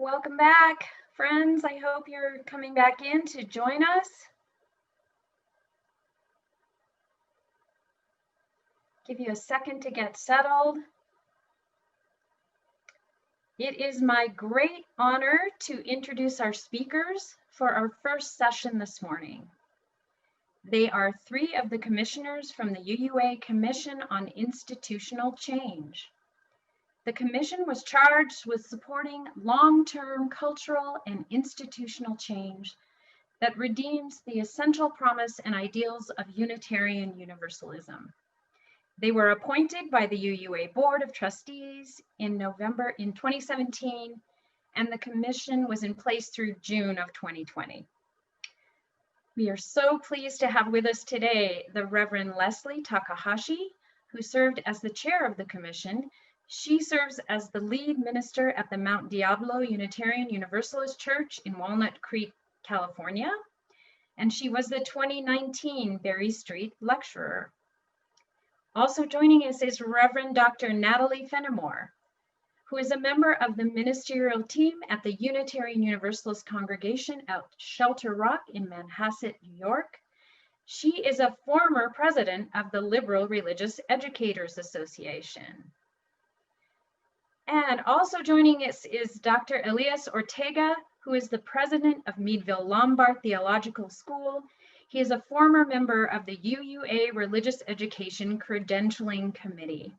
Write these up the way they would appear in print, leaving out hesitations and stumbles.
Welcome back, friends. I hope you're coming back in to join us. Give you a second to get settled. It is my great honor to introduce our speakers for our first session this morning. They are three of the commissioners from the UUA Commission on Institutional Change. The commission was charged with supporting long-term cultural and institutional change that redeems the essential promise and ideals of Unitarian Universalism. They were appointed by the UUA Board of Trustees in November 2017, and the commission was in place through June of 2020. We are so pleased to have with us today the Reverend Leslie Takahashi, who served as the chair of the commission. She serves as the lead minister at the Mount Diablo Unitarian Universalist Church in Walnut Creek, California, and she was the 2019 Berry Street lecturer. Also joining us is Reverend Dr. Natalie Fenimore, who is a member of the ministerial team at the Unitarian Universalist Congregation at Shelter Rock in Manhasset, New York. She is a former president of the Liberal Religious Educators Association. And also joining us is Dr. Elias Ortega, who is the president of Meadville Lombard Theological School. He is a former member of the UUA Religious Education Credentialing Committee.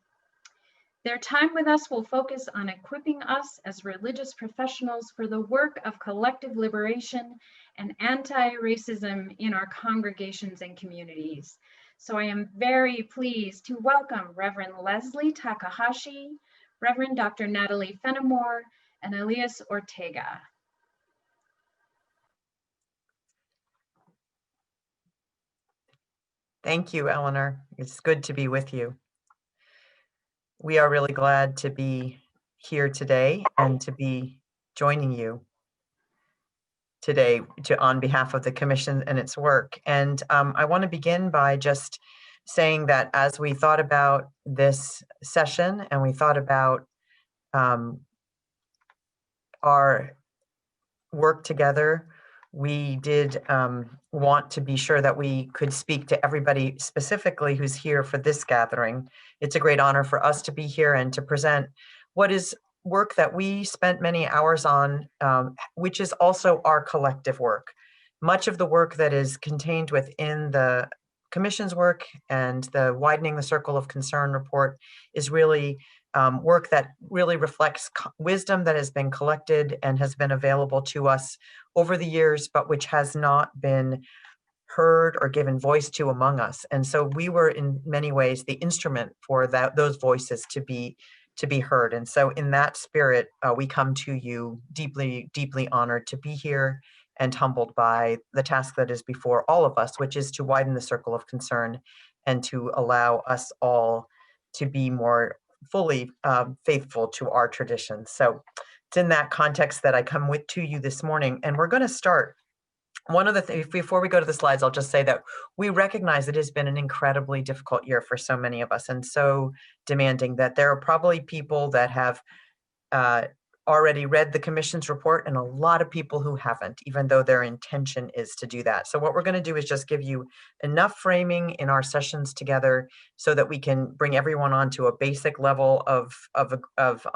Their time with us will focus on equipping us as religious professionals for the work of collective liberation and anti-racism in our congregations and communities. So I am very pleased to welcome Reverend Leslie Takahashi, Reverend Dr. Natalie Fenimore, and Elias Ortega. Thank you, Eleanor. It's good to be with you. We are really glad to be here today and to be joining you today on behalf of the commission and its work. And I want to begin by just saying that as we thought about this session and we thought about our work together, we did want to be sure that we could speak to everybody specifically who's here for this gathering. It's a great honor for us to be here and to present what is work that we spent many hours on, which is also our collective work. Much of the work that is contained within the Commission's work and the Widening the Circle of Concern report is really work that really reflects wisdom that has been collected and has been available to us over the years, but which has not been heard or given voice to among us. And so we were in many ways the instrument for those voices to be heard. And so in that spirit, we come to you deeply, deeply honored to be here and humbled by the task that is before all of us, which is to widen the circle of concern and to allow us all to be more fully faithful to our traditions. So it's in that context that I come to you this morning, and we're going to start. One of the things, before we go to the slides, I'll just say that we recognize it has been an incredibly difficult year for so many of us and so demanding that there are probably people that have already read the Commission's report and a lot of people who haven't, even though their intention is to do that. So what we're going to do is just give you enough framing in our sessions together so that we can bring everyone onto a basic level of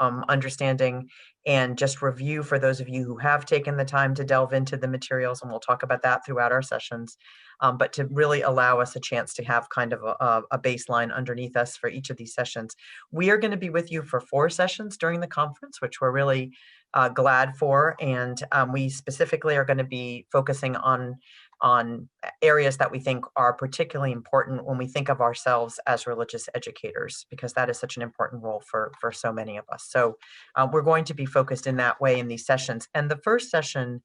understanding and just review for those of you who have taken the time to delve into the materials, and we'll talk about that throughout our sessions, but to really allow us a chance to have kind of a baseline underneath us for each of these sessions. We are going to be with you for 4 sessions during the conference, which we're really glad for, and we specifically are going to be focusing on areas that we think are particularly important when we think of ourselves as religious educators, because that is such an important role for so many of us. So we're going to be focused in that way in these sessions. And the first session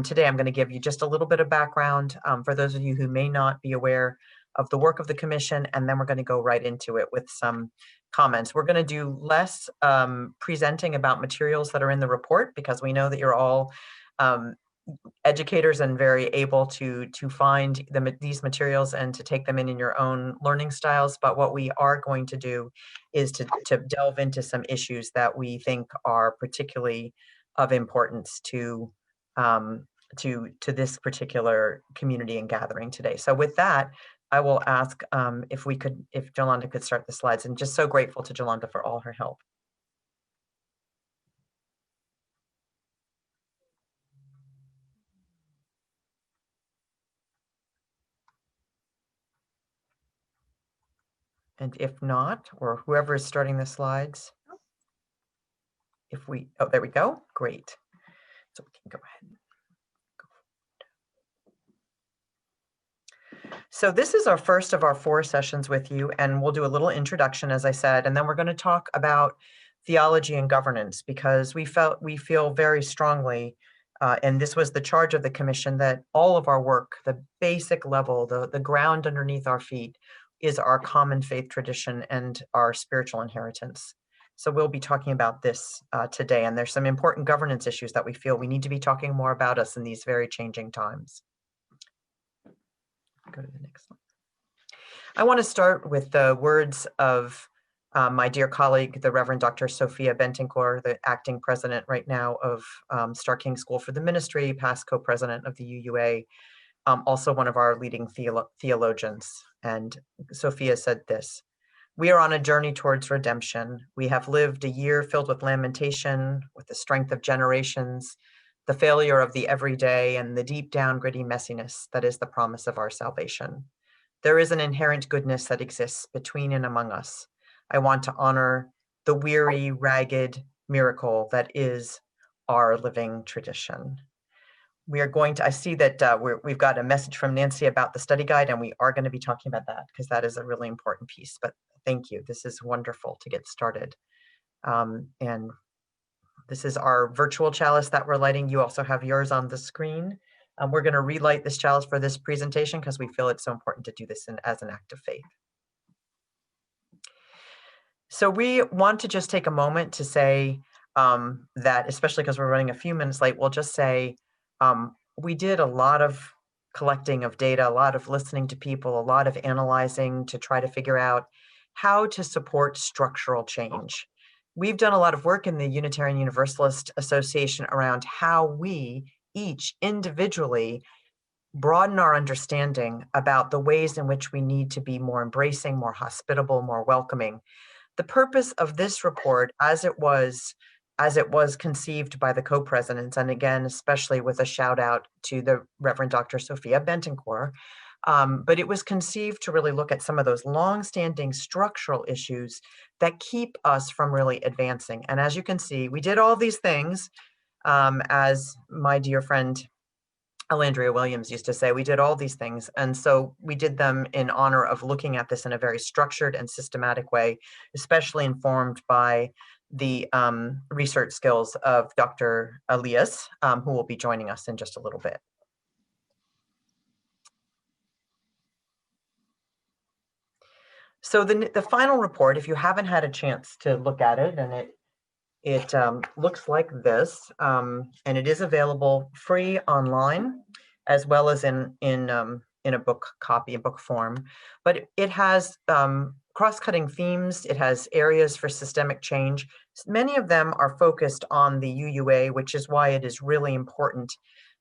today, I'm going to give you just a little bit of background for those of you who may not be aware of the work of the Commission, and then we're going to go right into it with some comments. We're going to do less presenting about materials that are in the report, because we know that you're all educators and very able to find these materials and to take them in your own learning styles. But what we are going to do is to delve into some issues that we think are particularly of importance to this particular community and gathering today. So with that, I will ask if Jolanda could start the slides, and just so grateful to Jolanda for all her help. And if not, or whoever is starting the slides, oh, there we go, great. So we can go ahead. So this is our first of our 4 sessions with you, and we'll do a little introduction, as I said, and then we're going to talk about theology and governance, because we feel very strongly, and this was the charge of the commission, that all of our work, the basic level, the ground underneath our feet, is our common faith tradition and our spiritual inheritance. So we'll be talking about this today, and there's some important governance issues that we feel we need to be talking more about us in these very changing times. Go to the next slide. I want to start with the words of my dear colleague, the Reverend Dr. Sophia Bentincourt, the acting president right now of Starr King School for the Ministry, past co-president of the UUA, also one of our leading theologians. And Sophia said this: "We are on a journey towards redemption. We have lived a year filled with lamentation, with the strength of generations, the failure of the everyday, and the deep down gritty messiness that is the promise of our salvation. There is an inherent goodness that exists between and among us. I want to honor the weary, ragged miracle that is our living tradition." We are going to, I see that we've got a message from Nancy about the study guide, and we are going to be talking about that because that is a really important piece. But thank you. This is wonderful to get started. And this is our virtual chalice that we're lighting. You also have yours on the screen. We're going to relight this chalice for this presentation because we feel it's so important to do this as an act of faith. So we want to just take a moment to say that, especially because we're running a few minutes late, we'll just say we did a lot of collecting of data, a lot of listening to people, a lot of analyzing to try to figure out how to support structural change. We've done a lot of work in the Unitarian Universalist Association around how we each individually broaden our understanding about the ways in which we need to be more embracing, more hospitable, more welcoming. The purpose of this report, as it was conceived by the co-presidents, and again, especially with a shout out to the Reverend Dr. Sophia Bentincourt, but it was conceived to really look at some of those long-standing structural issues that keep us from really advancing. And as you can see, we did all these things, as my dear friend Alandria Williams used to say, we did all these things. And so we did them in honor of looking at this in a very structured and systematic way, especially informed by the research skills of Dr. Elias, who will be joining us in just a little bit. So the final report, if you haven't had a chance to look at it, and it looks like this, and it is available free online, as well as in a book copy, a book form. But it has cross-cutting themes. It has areas for systemic change. Many of them are focused on the UUA, which is why it is really important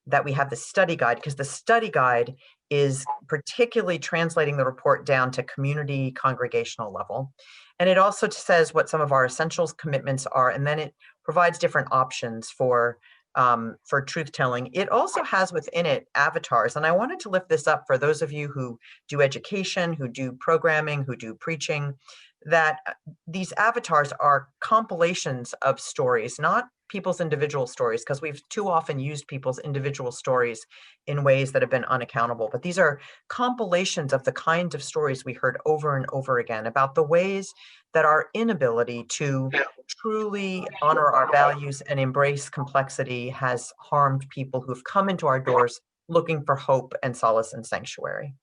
that we have the study guide, because the study guide is particularly translating the report down to community congregational level. And it also says what some of our essentials commitments are, and then it provides different options for truth-telling. It also has within it avatars, and I wanted to lift this up for those of you who do education, who do programming, who do preaching, that these avatars are compilations of stories, not people's individual stories, because we've too often used people's individual stories in ways that have been unaccountable. But these are compilations of the kind of stories we heard over and over again about the ways that our inability to truly honor our values and embrace complexity has harmed people who've come into our doors looking for hope and solace and sanctuary.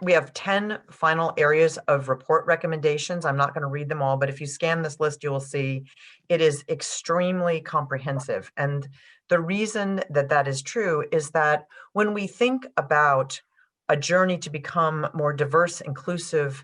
We have 10 final areas of report recommendations. I'm not going to read them all, but if you scan this list, you will see it is extremely comprehensive. And the reason that that is true is that when we think about a journey to become more diverse, inclusive,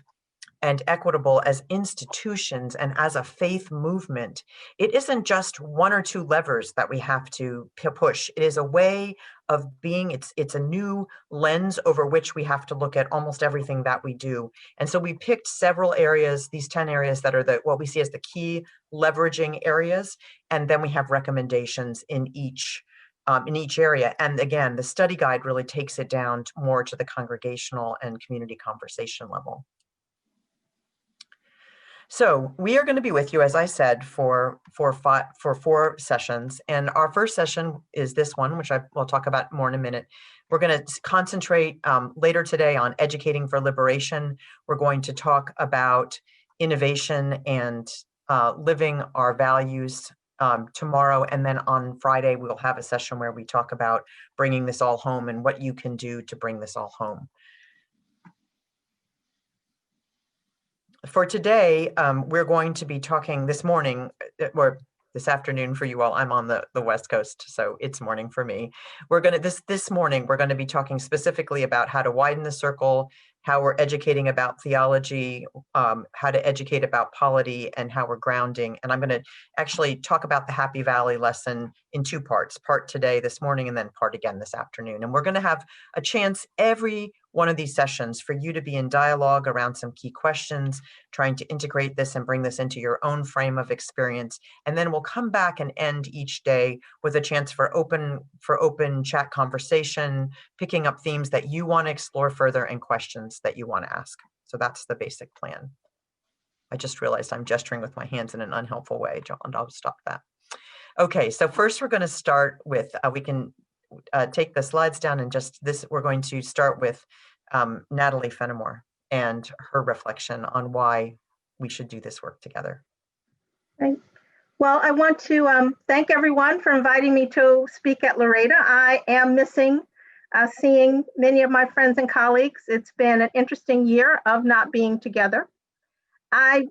and equitable as institutions and as a faith movement, it isn't just one or two levers that we have to push. It is a way of being, it's a new lens over which we have to look at almost everything that we do. And so we picked several areas, these 10 areas that are what we see as the key leveraging areas. And then we have recommendations in each area. And again, the study guide really takes it down more to the congregational and community conversation level. So we are going to be with you, as I said, for 4 sessions. And our first session is this one, which will talk about more in a minute. We're going to concentrate later today on educating for liberation. We're going to talk about innovation and living our values tomorrow. And then on Friday, we'll have a session where we talk about bringing this all home and what you can do to bring this all home. For today, we're going to be talking this morning, or this afternoon for you all. I'm on the West Coast, so it's morning for me. We're going to, this morning, we're going to be talking specifically about how to widen the circle, how we're educating about theology, how to educate about polity, and how we're grounding. And I'm going to actually talk about the Happy Valley lesson in 2 parts, part today, this morning, and then part again this afternoon. And we're going to have a chance every one of these sessions for you to be in dialogue around some key questions, trying to integrate this and bring this into your own frame of experience. And then we'll come back and end each day with a chance for open chat conversation, picking up themes that you want to explore further and questions that you want to ask. So that's the basic plan. I just realized I'm gesturing with my hands in an unhelpful way, John. I'll stop that. Okay, so first we're going to start with, we can take the slides down and just this, we're going to start with Natalie Fenimore and her reflection on why we should do this work together. Right. Well, I want to thank everyone for inviting me to speak at Laredo. I am missing seeing many of my friends and colleagues. It's been an interesting year of not being together. I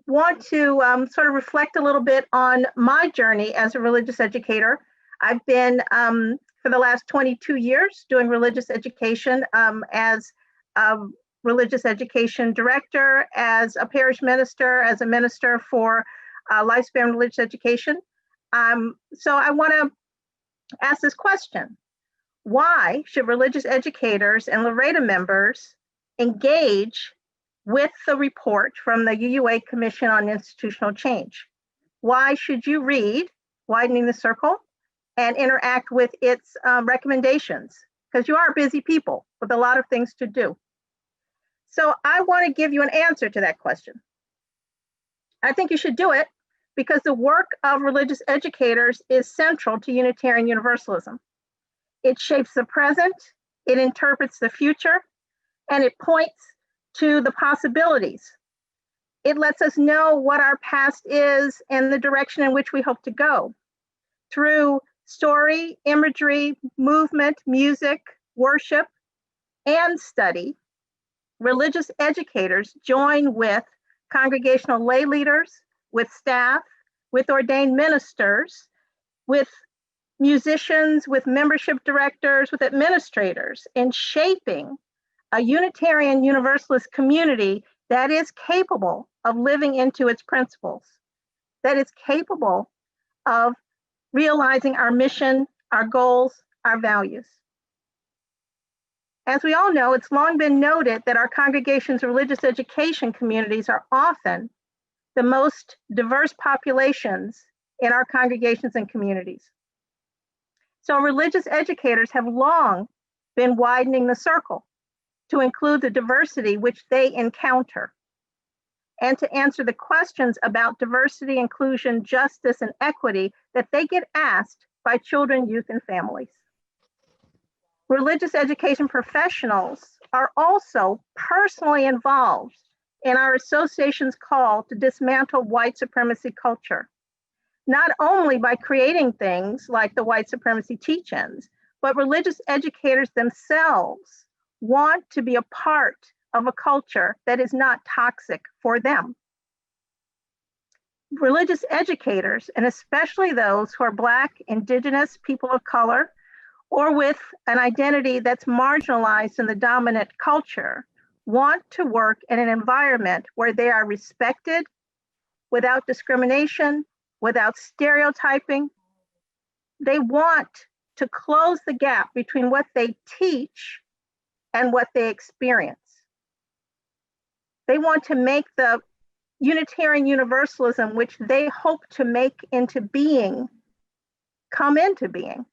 want to sort of reflect a little bit on my journey as a religious educator. I've been, for the last 22 years, doing religious education as a religious education director, as a parish minister, as a minister for lifespan religious education. So I want to ask this question. Why should religious educators and Laredo members engage with the report from the UUA Commission on Institutional Change? Why should you read Widening the Circle and interact with its recommendations? Because you are busy people with a lot of things to do. So I want to give you an answer to that question. I think you should do it because the work of religious educators is central to Unitarian Universalism. It shapes the present, it interprets the future, and it points to the possibilities. It lets us know what our past is and the direction in which we hope to go. Through story, imagery, movement, music, worship, and study, religious educators join with congregational lay leaders, with staff, with ordained ministers, with musicians, with membership directors, with administrators in shaping a Unitarian Universalist community that is capable of living into its principles, that is capable of realizing our mission, our goals, our values. As we all know, it's long been noted that our congregation's religious education communities are often the most diverse populations in our congregations and communities. So religious educators have long been widening the circle to include the diversity which they encounter and to answer the questions about diversity, inclusion, justice, and equity that they get asked by children, youth, and families. Religious education professionals are also personally involved in our association's call to dismantle white supremacy culture, not only by creating things like the white supremacy teach-ins, but religious educators themselves want to be a part of a culture that is not toxic for them. Religious educators, and especially those who are Black, Indigenous, people of color, or with an identity that's marginalized in the dominant culture, want to work in an environment where they are respected without discrimination, without stereotyping. They want to close the gap between what they teach and what they experience. They want to make the Unitarian Universalism, which they hope to make into being, come into being.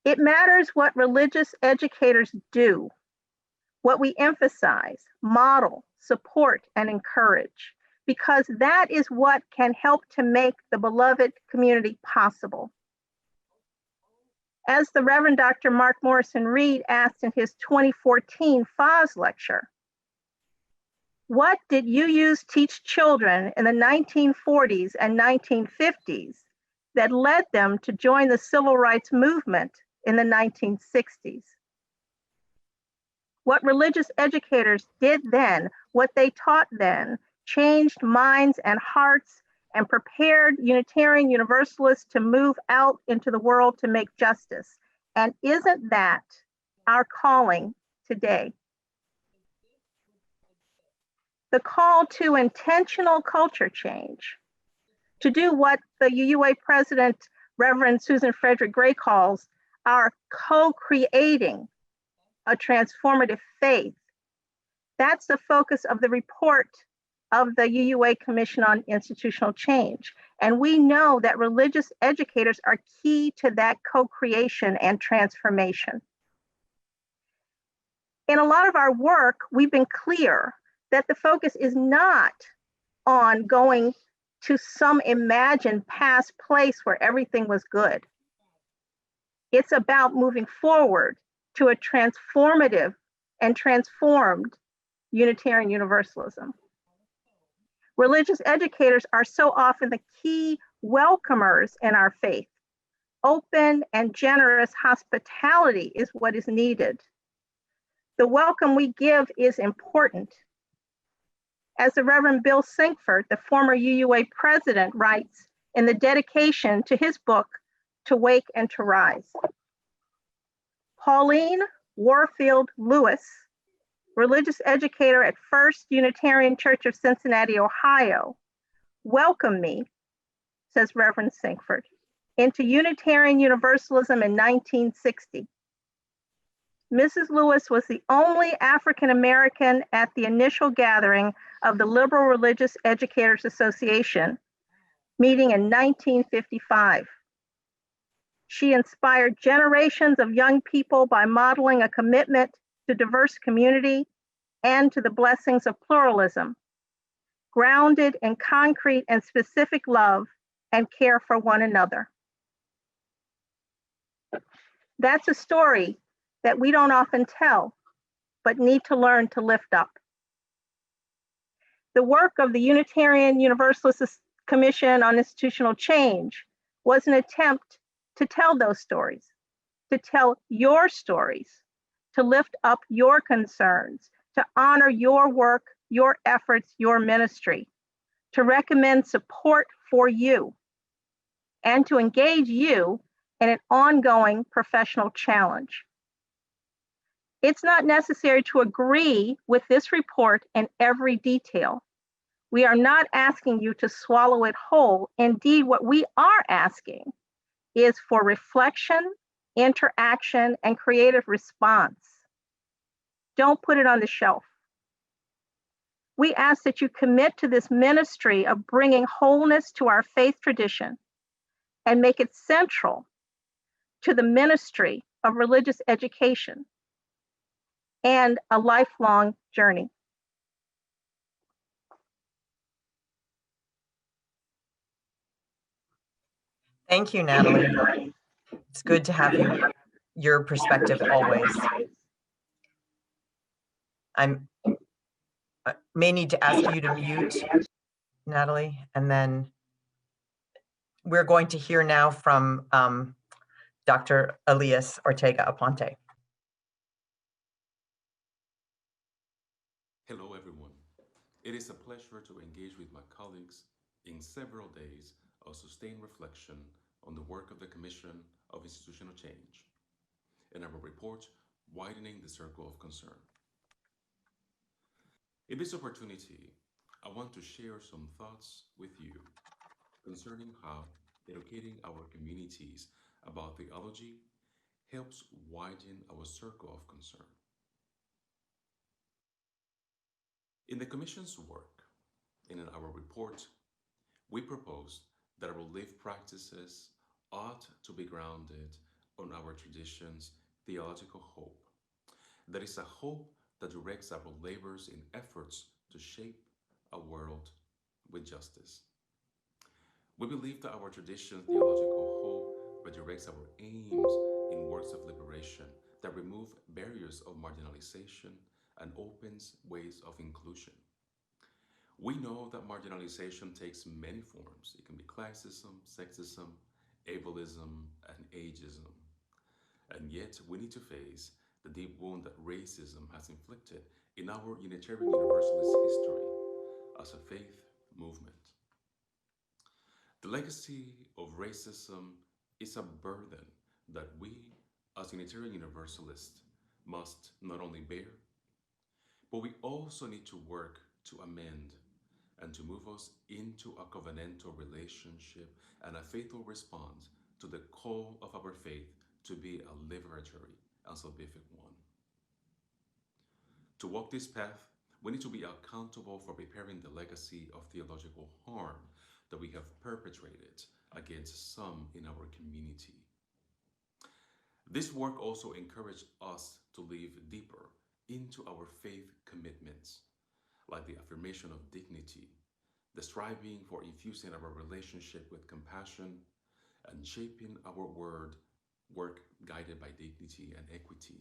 It matters what religious educators do, what we emphasize, model, support, and encourage, because that is what can help to make the beloved community possible. As the Reverend Dr. Mark Morrison Reed asked in his 2014 FOS lecture, what did UUs teach children in the 1940s and 1950s that led them to join the civil rights movement in the 1960s? What religious educators did then, what they taught then, changed minds and hearts and prepared Unitarian Universalists to move out into the world to make justice. And isn't that our calling today? The call to intentional culture change, to do what the UUA president, Reverend Susan Frederick Gray, calls our co-creating a transformative faith. That's the focus of the report of the UUA Commission on Institutional Change. And we know that religious educators are key to that co-creation and transformation. In a lot of our work, we've been clear that the focus is not on going to some imagined past place where everything was good. It's about moving forward to a transformative and transformed Unitarian Universalism. Religious educators are so often the key welcomers in our faith. Open and generous hospitality is what is needed. The welcome we give is important. As the Reverend Bill Sinkford, the former UUA president, writes in the dedication to his book, To Wake and to Rise. Pauline Warfield Lewis, religious educator at First Unitarian Church of Cincinnati, Ohio, welcomed me, says Reverend Sinkford, into Unitarian Universalism in 1960. Mrs. Lewis was the only African American at the initial gathering of the Liberal Religious Educators Association, meeting in 1955. She inspired generations of young people by modeling a commitment to diverse community and to the blessings of pluralism, grounded in concrete and specific love and care for one another. That's a story that we don't often tell, but need to learn to lift up. The work of the Unitarian Universalist Commission on Institutional Change was an attempt to tell those stories, to tell your stories, to lift up your concerns, to honor your work, your efforts, your ministry, to recommend support for you, and to engage you in an ongoing professional challenge. It's not necessary to agree with this report in every detail. We are not asking you to swallow it whole. Indeed, what we are asking is for reflection, interaction, and creative response. Don't put it on the shelf. We ask that you commit to this ministry of bringing wholeness to our faith tradition and make it central to the ministry of religious education and a lifelong journey. Thank you, Natalie. It's good to have your perspective always. I may need to ask you to mute, Natalie, and then we're going to hear now from Dr. Elias Ortega Aponte. Hello, everyone. It is a pleasure to engage with my colleagues in several days of sustained reflection on the work of the Commission of Institutional Change and our report widening the circle of concern. In this opportunity, I want to share some thoughts with you concerning how educating our communities about theology helps widen our circle of concern. In the Commission's work and in our report, we propose that our life practices ought to be grounded on our tradition's theological hope. That is a hope that directs our labors in efforts to shape a world with justice. We believe that our tradition's theological hope redirects our aims in works of liberation that remove barriers of marginalization and opens ways of inclusion. We know that marginalization takes many forms. It can be classism, sexism, ableism, and ageism. And yet, we need to face the deep wound that racism has inflicted in our Unitarian Universalist history as a faith movement. The legacy of racism is a burden that we, as Unitarian Universalists, must not only bear, but we also need to work to amend and to move us into a covenantal relationship and a faithful response to the call of our faith to be a liberatory and salvific one. To walk this path, we need to be accountable for preparing the legacy of theological harm that we have perpetrated against some in our community. This work also encouraged us to live deeper into our faith commitments, like the affirmation of dignity, the striving for infusing our relationship with compassion, and shaping our work guided by dignity and equity.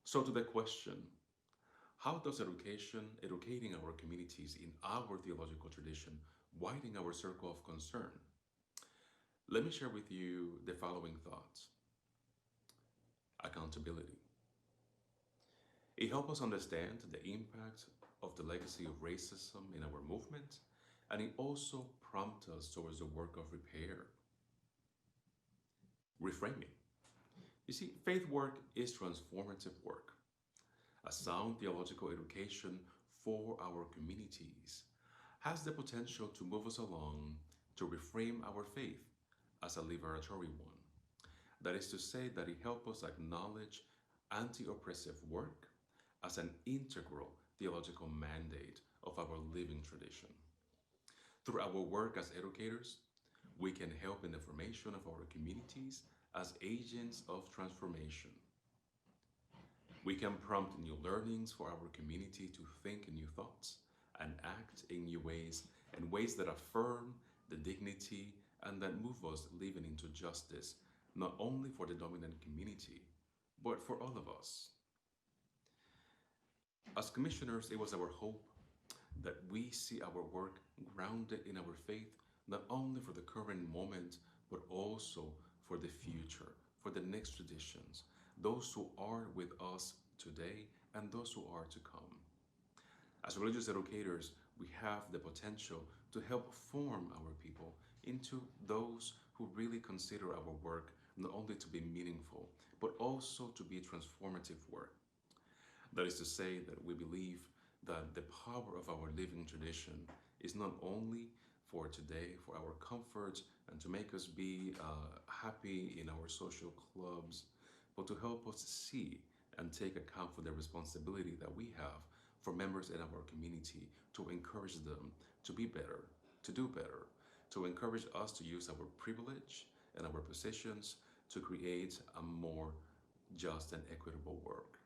So to the question, how does educating our communities in our theological tradition, widen our circle of concern? Let me share with you the following thoughts. Accountability. It helps us understand the impact of the legacy of racism in our movement, and it also prompts us towards the work of repair. Reframing. You see, faith work is transformative work. A sound theological education for our communities has the potential to move us along to reframe our faith as a liberatory one. That is to say, that it helps us acknowledge anti-oppressive work as an integral theological mandate of our living tradition. Through our work as educators, we can help in the formation of our communities as agents of transformation. We can prompt new learnings for our community to think new thoughts and act in new ways, in ways that affirm the dignity and that move us living into justice, not only for the dominant community, but for all of us. As commissioners, it was our hope that we see our work grounded in our faith, not only for the current moment, but also for the future, for the next traditions, those who are with us today and those who are to come. As religious educators, we have the potential to help form our people into those who really consider our work not only to be meaningful, but also to be transformative work. That is to say that we believe that the power of our living tradition is not only for today, for our comfort, and to make us be happy in our social clubs, but to help us see and take account for the responsibility that we have for members in our community to encourage them to be better, to do better, to encourage us to use our privilege and our positions to create a more just and equitable world.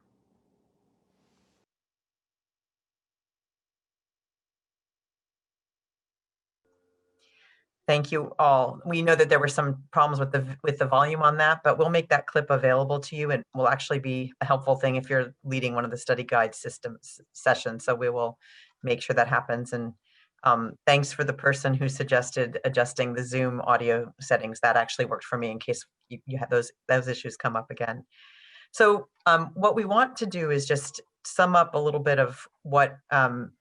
Thank you all. We know that there were some problems with the volume on that, but we'll make that clip available to you, and will actually be a helpful thing if you're leading one of the study guide systems sessions. So we will make sure that happens. And thanks for the person who suggested adjusting the Zoom audio settings. That actually worked for me in case you had those issues come up again. So what we want to do is just sum up a little bit of what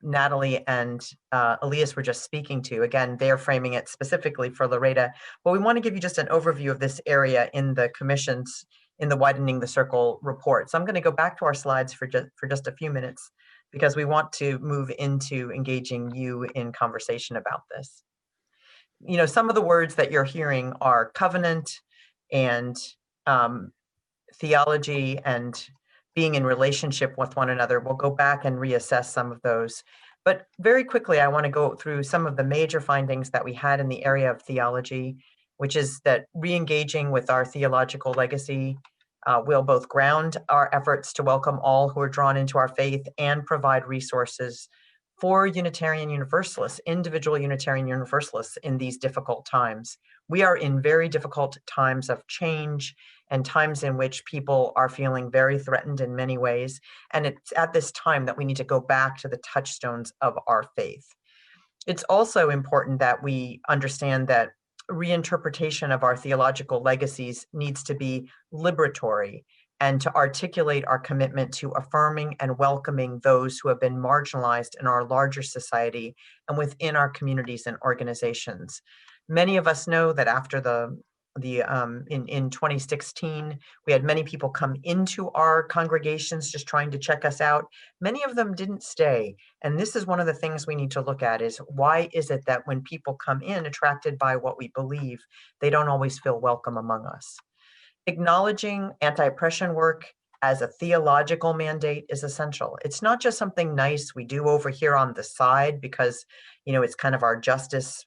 Natalie and Elias were just speaking to. Again, they're framing it specifically for Loretta, but we want to give you just an overview of this area in the Commission's in the Widening the Circle report. So I'm going to go back to our slides for just a few minutes because we want to move into engaging you in conversation about this. You know, some of the words that you're hearing are covenant and theology and being in relationship with one another. We'll go back and reassess some of those. But very quickly, I want to go through some of the major findings that we had in the area of theology, which is that re-engaging with our theological legacy will both ground our efforts to welcome all who are drawn into our faith and provide resources for Unitarian Universalists, individual Unitarian Universalists in these difficult times. We are in very difficult times of change and times in which people are feeling very threatened in many ways. And it's at this time that we need to go back to the touchstones of our faith. It's also important that we understand that reinterpretation of our theological legacies needs to be liberatory and to articulate our commitment to affirming and welcoming those who have been marginalized in our larger society and within our communities and organizations. Many of us know that after in 2016, we had many people come into our congregations just trying to check us out. Many of them didn't stay. And this is one of the things we need to look at is why is it that when people come in attracted by what we believe, they don't always feel welcome among us? Acknowledging anti-oppression work as a theological mandate is essential. It's not just something nice we do over here on the side because, you know, it's kind of our justice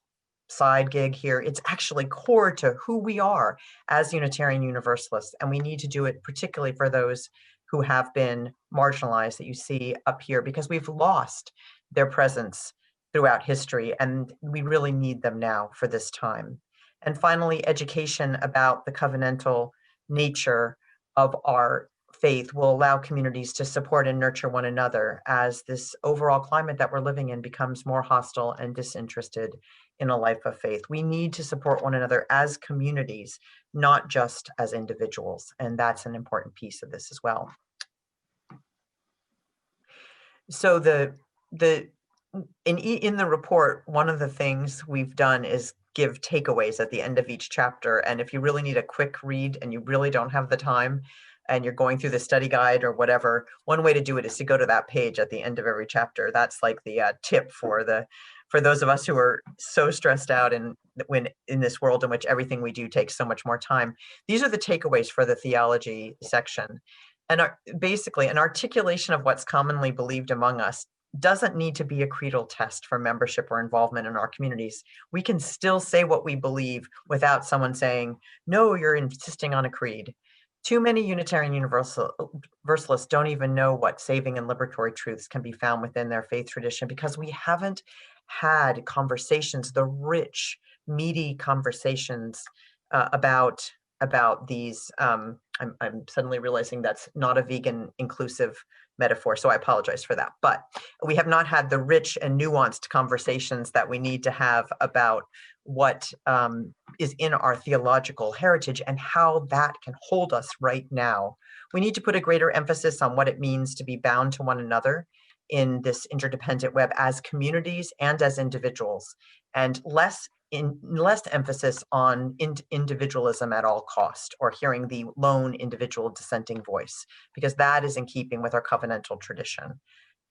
side gig here. It's actually core to who we are as Unitarian Universalists, and we need to do it particularly for those who have been marginalized that you see up here because we've lost their presence throughout history, and we really need them now for this time. And finally, education about the covenantal nature of our faith will allow communities to support and nurture one another as this overall climate that we're living in becomes more hostile and disinterested in a life of faith. We need to support one another as communities, not just as individuals. And that's an important piece of this as well. So in the report, one of the things we've done is give takeaways at the end of each chapter. And if you really need a quick read and you really don't have the time and you're going through the study guide or whatever, one way to do it is to go to that page at the end of every chapter. That's like the tip for those of us who are so stressed out and when in this world in which everything we do takes so much more time. These are the takeaways for the theology section. And basically, an articulation of what's commonly believed among us doesn't need to be a creedal test for membership or involvement in our communities. We can still say what we believe without someone saying, no, you're insisting on a creed. Too many Unitarian Universalists don't even know what saving and liberatory truths can be found within their faith tradition because we haven't had conversations, the rich, meaty conversations about these. I'm suddenly realizing that's not a vegan inclusive metaphor, so I apologize for that. But we have not had the rich and nuanced conversations that we need to have about what is in our theological heritage and how that can hold us right now. We need to put a greater emphasis on what it means to be bound to one another in this interdependent web as communities and as individuals, and less emphasis on individualism at all cost or hearing the lone individual dissenting voice, because that is in keeping with our covenantal tradition,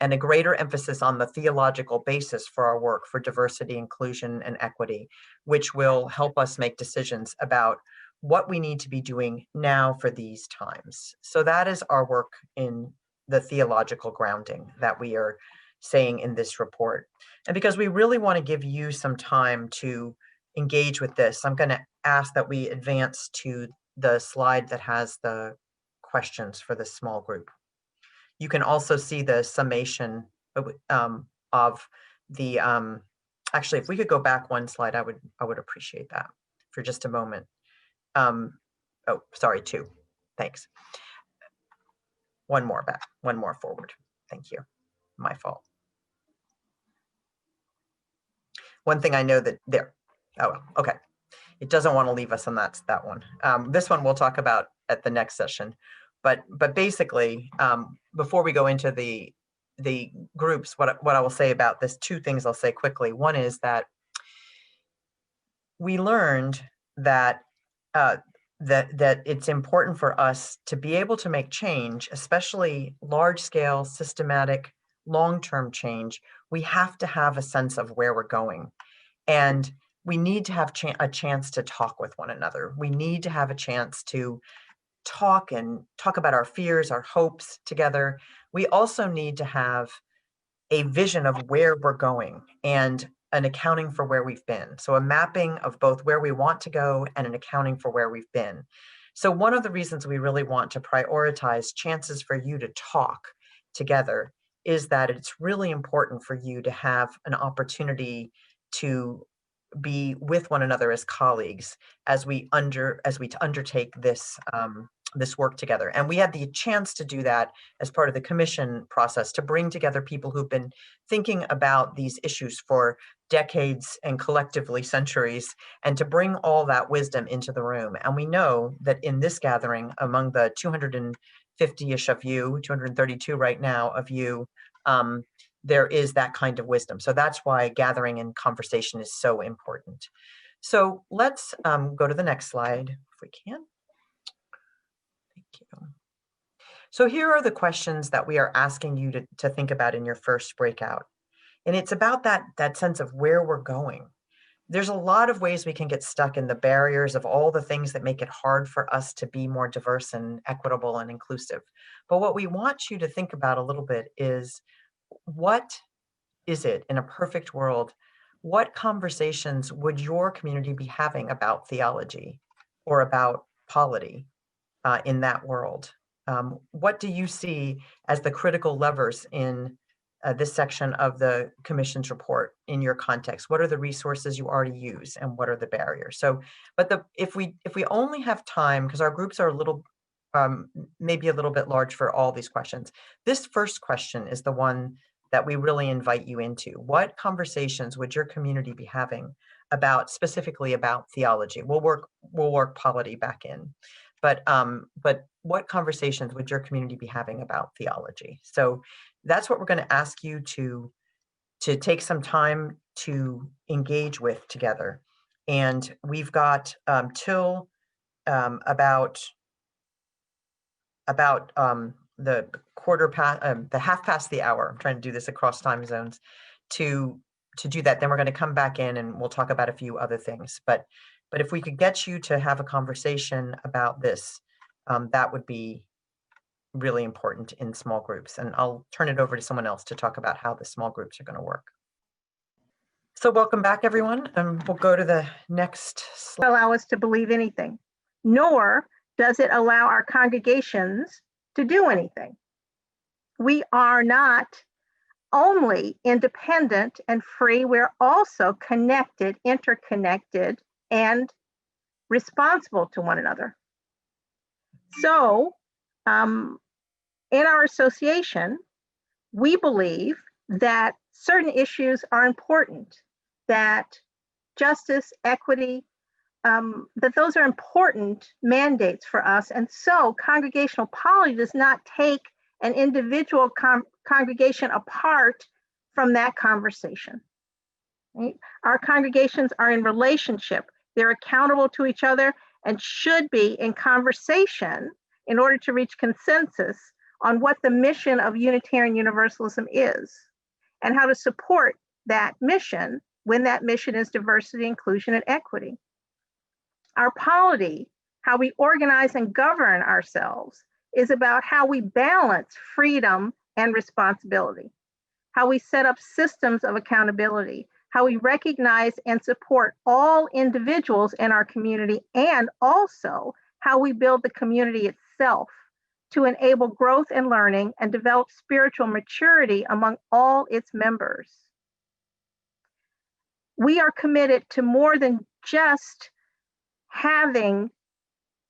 and a greater emphasis on the theological basis for our work for diversity, inclusion, and equity, which will help us make decisions about what we need to be doing now for these times. So that is our work in the theological grounding that we are saying in this report. And because we really want to give you some time to engage with this, I'm going to ask that we advance to the slide that has the questions for this small group. You can also see the summation of the, actually, if we could go back one slide, I would appreciate that for just a moment. Oh, sorry, two. Thanks. One more back, one more forward. Thank you. My fault. One thing I know that there, oh, okay. It doesn't want to leave us on that one. This one we'll talk about at the next session. But basically, before we go into the groups, what I will say about this, two things I'll say quickly. One is that we learned that that it's important for us to be able to make change, especially large scale, systematic, long-term change. We have to have a sense of where we're going. And we need to have a chance to talk with one another. We need to have a chance to talk about our fears, our hopes together. We also need to have a vision of where we're going and an accounting for where we've been. So a mapping of both where we want to go and an accounting for where we've been. So one of the reasons we really want to prioritize chances for you to talk together is that it's really important for you to have an opportunity to be with one another as colleagues as we undertake this work together. And we had the chance to do that as part of the commission process, to bring together people who've been thinking about these issues for decades and collectively centuries, and to bring all that wisdom into the room. And we know that in this gathering, among the 250-ish of you, 232 right now of you, there is that kind of wisdom. So that's why gathering and conversation is so important. So let's go to the next slide if we can. Thank you. So here are the questions that we are asking you to think about in your first breakout. And it's about that sense of where we're going. There's a lot of ways we can get stuck in the barriers of all the things that make it hard for us to be more diverse and equitable and inclusive. But what we want you to think about a little bit is, what is it in a perfect world? What conversations would your community be having about theology or about polity in that world? What do you see as the critical levers in this section of the Commission's report in your context? What are the resources you already use, and what are the barriers? So, but if we only have time, because our groups are a little, maybe a little bit large for all these questions, this first question is the one that we really invite you into. What conversations would your community be having specifically about theology? We'll work polity back in, but what conversations would your community be having about theology? So that's what we're going to ask you to take some time to engage with together. And we've got till about the the half past the hour. I'm trying to do this across time zones to do that. Then we're going to come back in and we'll talk about a few other things. But if we could get you to have a conversation about this, that would be really important in small groups. And I'll turn it over to someone else to talk about how the small groups are going to work. So welcome back, everyone. We'll go to the next slide. Allow us to believe anything, nor does it allow our congregations to do anything. We are not only independent and free, we're also connected, interconnected, and responsible to one another. So, in our association, we believe that certain issues are important, that justice, equity, that those are important mandates for us. And so congregational polity does not take an individual congregation apart from that conversation. Right? Our congregations are in relationship. They're accountable to each other and should be in conversation in order to reach consensus on what the mission of Unitarian Universalism is and how to support that mission when that mission is diversity, inclusion, and equity. Our polity, how we organize and govern ourselves, is about how we balance freedom and responsibility, how we set up systems of accountability, how we recognize and support all individuals in our community, and also how we build the community itself to enable growth and learning and develop spiritual maturity among all its members. We are committed to more than just having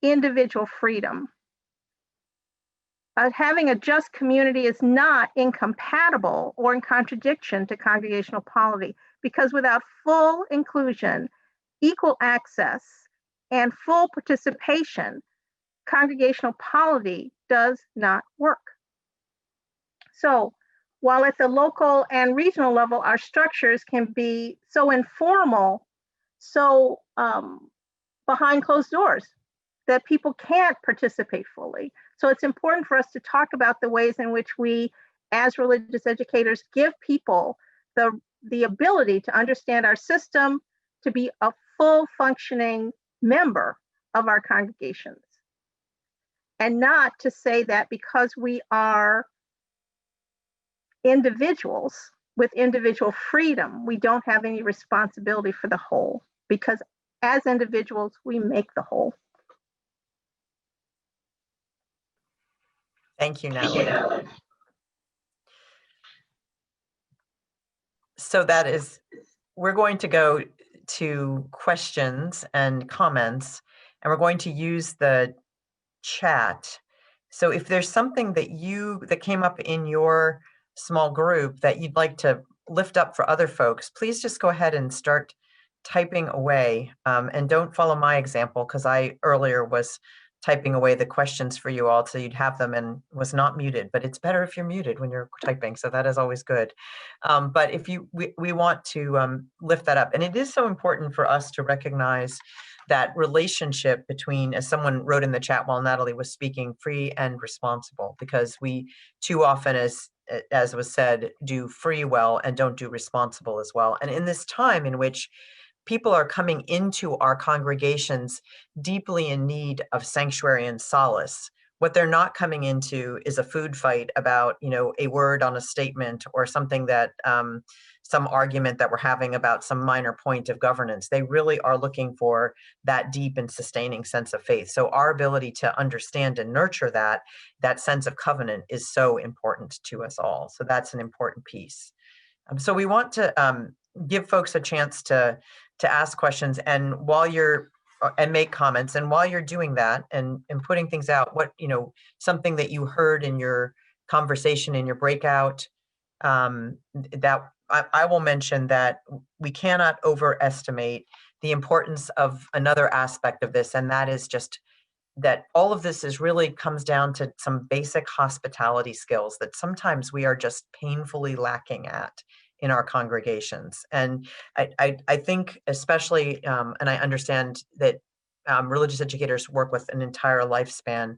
individual freedom. Having a just community is not incompatible or in contradiction to congregational polity, because without full inclusion, equal access, and full participation, congregational polity does not work. So while at the local and regional level, our structures can be so informal, so behind closed doors, that people can't participate fully. So it's important for us to talk about the ways in which we, as religious educators, give people the ability to understand our system, to be a full functioning member of our congregations. And not to say that because we are individuals with individual freedom, we don't have any responsibility for the whole, because as individuals, we make the whole. Thank you, Natalie. So we're going to go to questions and comments, and we're going to use the chat. So if there's something that came up in your small group that you'd like to lift up for other folks, please just go ahead and start typing away, and don't follow my example, because I earlier was typing away the questions for you all so you'd have them and was not muted, but it's better if you're muted when you're typing, so that is always good. But if we want to lift that up, and it is so important for us to recognize that relationship between, as someone wrote in the chat while Natalie was speaking, free and responsible, because we too often, as was said, do free well and don't do responsible as well. And in this time in which people are coming into our congregations deeply in need of sanctuary and solace, what they're not coming into is a food fight about, a word on a statement or something that some argument that we're having about some minor point of governance. They really are looking for that deep and sustaining sense of faith. So our ability to understand and nurture that sense of covenant is so important to us all. So that's an important piece. So we want to give folks a chance to ask questions, and and make comments. And while you're doing that and putting things out, something that you heard in your conversation, in your breakout, that I will mention that we cannot overestimate the importance of another aspect of this, and that is just that all of this really comes down to some basic hospitality skills that sometimes we are just painfully lacking at in our congregations. And I think especially, and I understand that religious educators work with an entire lifespan.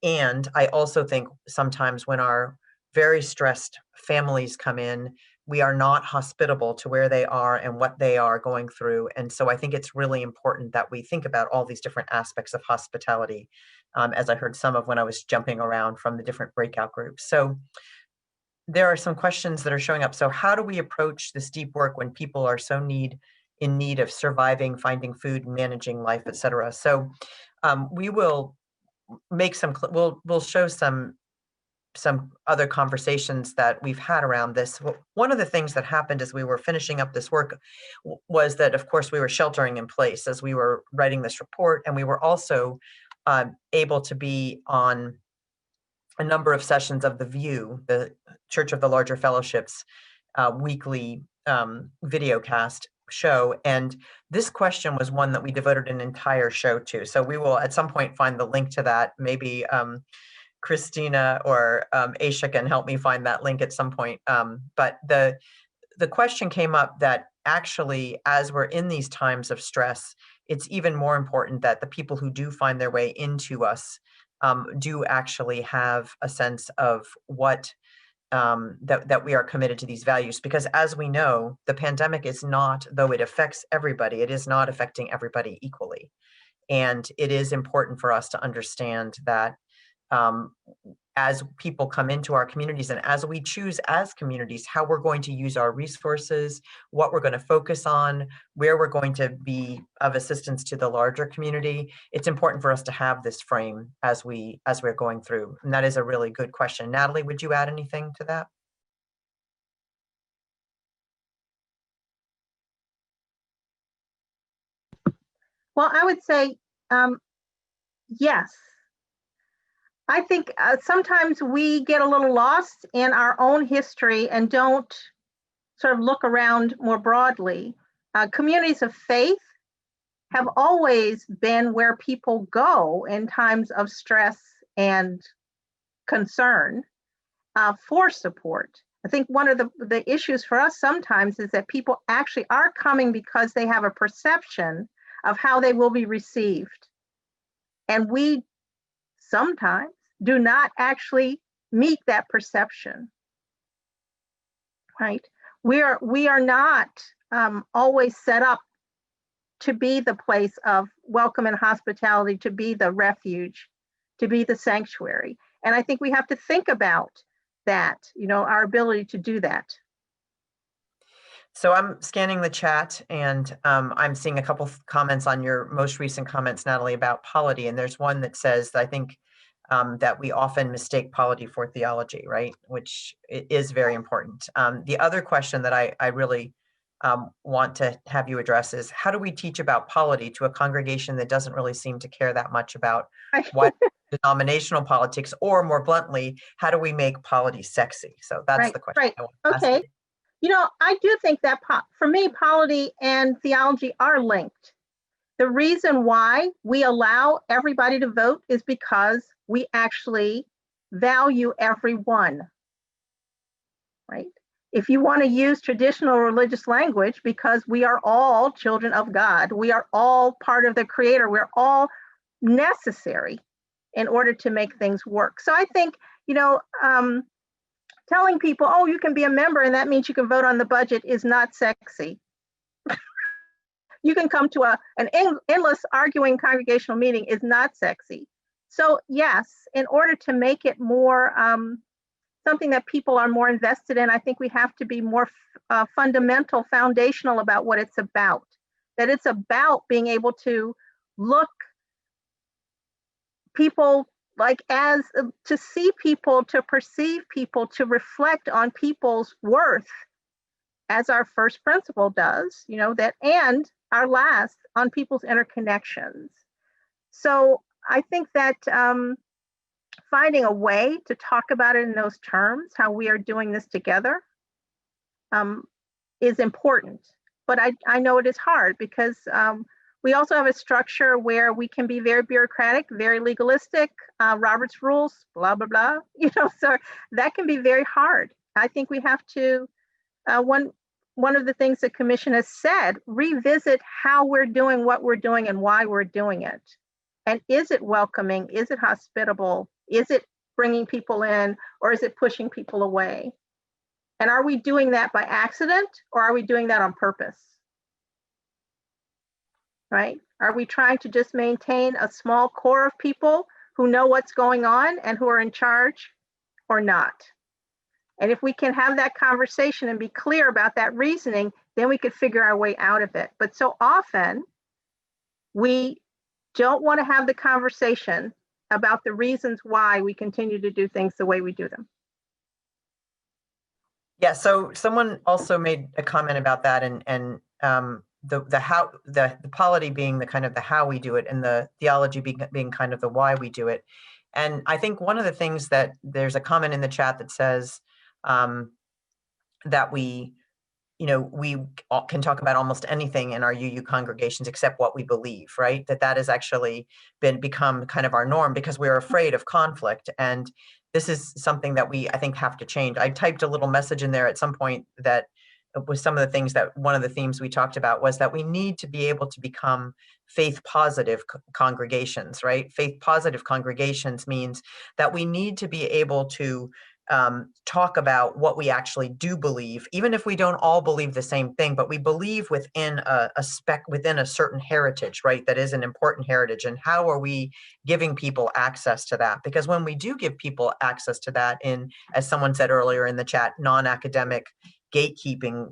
And I also think sometimes when our very stressed families come in, we are not hospitable to where they are and what they are going through. And so I think it's really important that we think about all these different aspects of hospitality, as I heard some of when I was jumping around from the different breakout groups. So there are some questions that are showing up. So how do we approach this deep work when people are so in need of surviving, finding food, managing life, et cetera? So we will make we'll show some other conversations that we've had around this. One of the things that happened as we were finishing up this work was that, of course, we were sheltering in place as we were writing this report, and we were also able to be on a number of sessions of The View, the Church of the Larger Fellowship's weekly videocast show. And this question was one that we devoted an entire show to. So we will at some point find the link to that. Maybe Christina or Aisha can help me find that link at some point. But the question came up that actually, as we're in these times of stress, it's even more important that the people who do find their way into us do actually have a sense of what that we are committed to these values. Because as we know, the pandemic is not, though it affects everybody, it is not affecting everybody equally. And it is important for us to understand that as people come into our communities and as we choose as communities how we're going to use our resources, what we're going to focus on, where we're going to be of assistance to the larger community, it's important for us to have this frame as we're going through. And that is a really good question. Natalie, would you add anything to that? Well, I would say yes. I think sometimes we get a little lost in our own history and don't sort of look around more broadly. Communities of faith have always been where people go in times of stress and concern for support. I think one of the issues for us sometimes is that people actually are coming because they have a perception of how they will be received. And we sometimes do not actually meet that perception, right? We are not always set up to be the place of welcome and hospitality, to be the refuge, to be the sanctuary. And I think we have to think about that, our ability to do that. So I'm scanning the chat, and I'm seeing a couple of comments on your most recent comments, Natalie, about polity. And there's one that says, I think, that we often mistake polity for theology, right? Which is very important. The other question that I really want to have you address is, how do we teach about polity to a congregation that doesn't really seem to care that much about what denominational politics, or more bluntly, how do we make polity sexy? So that's the question. Right. I want to ask Okay. you. I do think that for me, polity and theology are linked. The reason why we allow everybody to vote is because we actually value everyone, right? If you want to use traditional religious language, because we are all children of God, we are all part of the Creator, we're all necessary in order to make things work. So I think, telling people, oh, you can be a member and that means you can vote on the budget is not sexy. You can come to an endless arguing congregational meeting is not sexy. So yes, in order to make it more something that people are more invested in, I think we have to be more foundational about what it's about. That it's about being able to look people to see people, to perceive people, to reflect on people's worth as our first principle does, that, and our last on people's interconnections. So I think that finding a way to talk about it in those terms, how we are doing this together, is important. But I know it is hard because we also have a structure where we can be very bureaucratic, very legalistic, Robert's rules, blah, blah, blah, so that can be very hard. I think we have to, one of the things the commission has said, revisit how we're doing what we're doing and why we're doing it. And is it welcoming? Is it hospitable? Is it bringing people in, or is it pushing people away? And are we doing that by accident, or are we doing that on purpose? Right? Are we trying to just maintain a small core of people who know what's going on and who are in charge, or not? And if we can have that conversation and be clear about that reasoning, then we could figure our way out of it. But so often, we don't want to have the conversation about the reasons why we continue to do things the way we do them. Yeah, so someone also made a comment about that, and the polity being the kind of the how we do it, and the theology being kind of the why we do it. And I think one of the things that there's a comment in the chat that says that we can talk about almost anything in our UU congregations except what we believe, right? That has actually become kind of our norm because we're afraid of conflict. And this is something that we, I think, have to change. I typed a little message in there at some point that was some of the things that one of the themes we talked about was that we need to be able to become faith positive congregations, right? Faith positive congregations means that we need to be able to talk about what we actually do believe, even if we don't all believe the same thing, but we believe within within a certain heritage, right? That is an important heritage. And how are we giving people access to that? Because when we do give people access to that in, as someone said earlier in the chat, non-academic gatekeeping,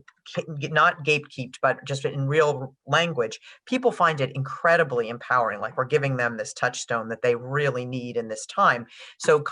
not gatekeeped, but just in real language, people find it incredibly empowering. Like we're giving them this touchstone that they really need in this time. So,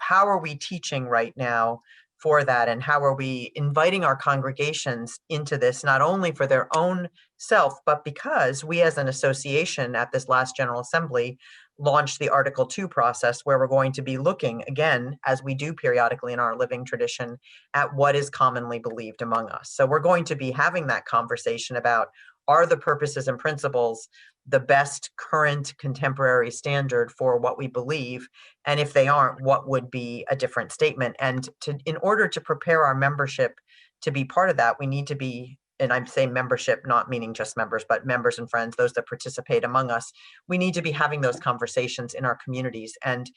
how are we teaching right now for that? And how are we inviting our congregations into this, not only for their own self, but because we as an association at this last General Assembly launched the Article 2 process, where we're going to be looking again, as we do periodically in our living tradition, at what is commonly believed among us. So we're going to be having that conversation about, are the purposes and principles the best current contemporary standard for what we believe? And if they aren't, what would be a different statement? And in order to prepare our membership to be part of that, we need to be and I'm saying membership, not meaning just members, but members and friends, those that participate among us, we need to be having those conversations in our communities. And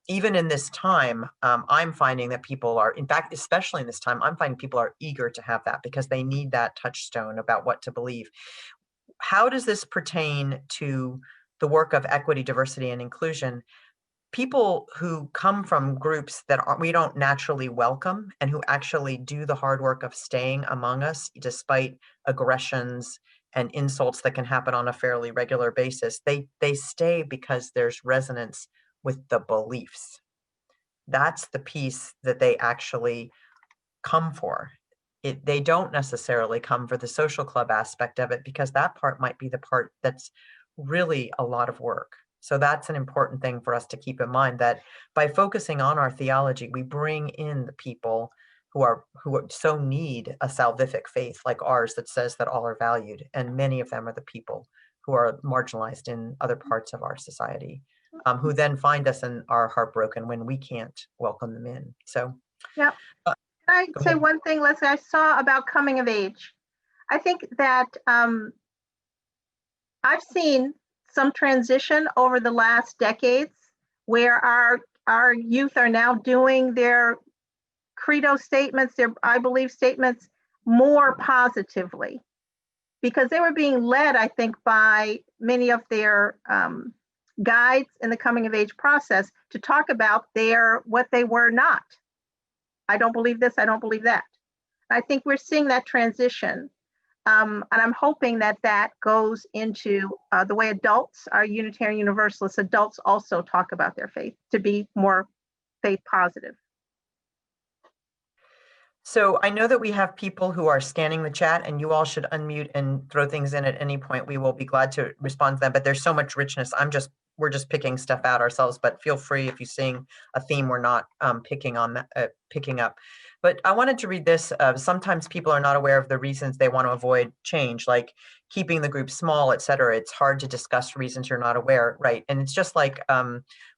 even in this time, I'm finding that people are, in fact, especially in this time, I'm finding people are eager to have that because they need that touchstone about what to believe. How does this pertain to the work of equity, diversity, and inclusion? People who come from groups that we don't naturally welcome and who actually do the hard work of staying among us despite aggressions and insults that can happen on a fairly regular basis, they stay because there's resonance with the beliefs. That's the piece that they actually come for. They don't necessarily come for the social club aspect of it because that part might be the part that's really a lot of work. So that's an important thing for us to keep in mind, that by focusing on our theology, we bring in the people who so need a salvific faith like ours that says that all are valued. And many of them are the people who are marginalized in other parts of our society, who then find us and are heartbroken when we can't welcome them in. So, yeah. uh, Can I go say ahead. one thing, Leslie? I saw about coming of age. I think that I've seen some transition over the last decades where our youth are now doing their credo statements, their I believe statements more positively because they were being led, I think, by many of their guides in the coming of age process to talk about what they were not. I don't believe this, I don't believe that. I think we're seeing that transition. And I'm hoping that that goes into the way adults, our Unitarian Universalist adults, also talk about their faith to be more faith positive. So I know that we have people who are scanning the chat, and you all should unmute and throw things in at any point. We will be glad to respond to them, but there's so much richness. We're just picking stuff out ourselves, but feel free if you're seeing a theme we're not picking up. But I wanted to read this. Sometimes people are not aware of the reasons they want to avoid change, like keeping the group small, et cetera. It's hard to discuss reasons you're not aware, right? And it's just like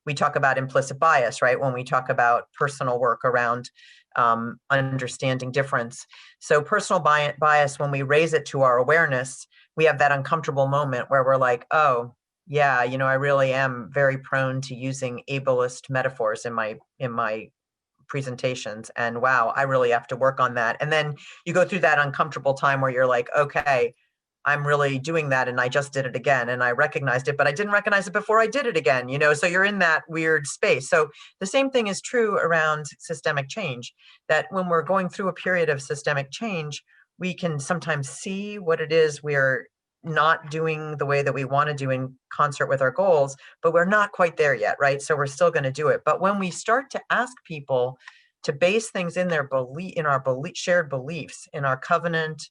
we talk about implicit bias, right? When we talk about personal work around understanding difference. So personal bias, when we raise it to our awareness, we have that uncomfortable moment where we're like, oh, yeah, I really am very prone to using ableist metaphors in my presentations. And wow, I really have to work on that. And then you go through that uncomfortable time where you're like, okay, I'm really doing that and I just did it again and I recognized it, but I didn't recognize it before I did it again, so you're in that weird space. So the same thing is true around systemic change, that when we're going through a period of systemic change, we can sometimes see what it is we're not doing the way that we want to do in concert with our goals, but we're not quite there yet, right? So we're still going to do it. But when we start to ask people to base things in their shared beliefs, in our covenant,